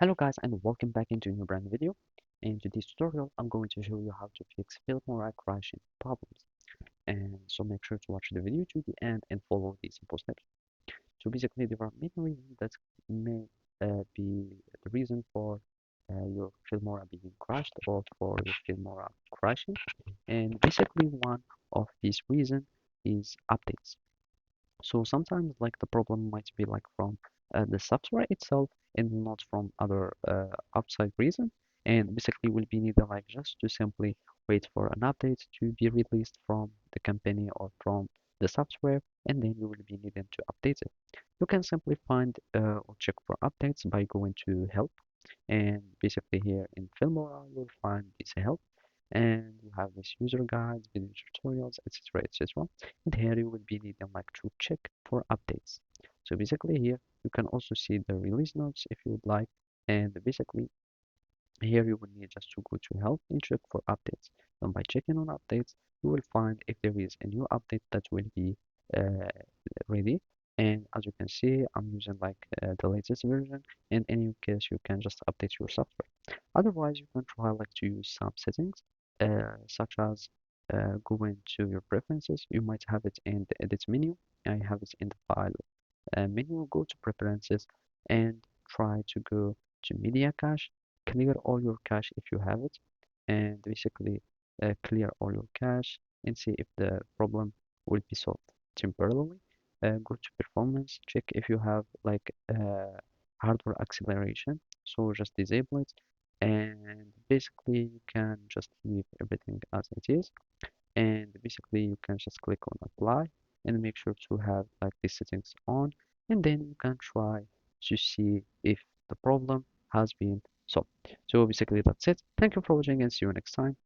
Hello guys and welcome back into a new brand new video. In today's tutorial I'm going to show you how to fix Filmora crashing problems. And so make sure to watch the video to the end and follow these simple steps. So basically there are many reasons that may be the reason for your Filmora being crashed or for your Filmora crashing. And basically one of these reasons is updates. So sometimes like the problem might be like from the software itself and not from other outside reason. And basically will be needed like just to simply wait for an update to be released from the company or from the software, and then you will be needing to update it. You can simply find or check for updates by going to help, and basically here in Filmora you'll find this help, and you have this user guides, video tutorials, etc, etc. And here you will be needing like to check for updates. So basically here you can also see the release notes if you would like, and basically here you will need just to go to help and check for updates. And by checking on updates you will find if there is a new update that will be uh, ready. And as you can see I'm using like the latest version. In any case you can just update your software. Otherwise you can try like to use some settings such as going to your preferences. You might have it in the edit menu. I have it in the file menu. Go to preferences and try to go to media cache. Clear all your cache if you have it, and basically clear all your cache and see if the problem will be solved temporarily. Go to performance, check if you have like hardware acceleration, so just disable it, and basically you can just leave everything as it is. And basically you can just click on apply and make sure to have like these settings on, and then you can try to see if the problem has been solved. So basically that's it. Thank you for watching and see you next time.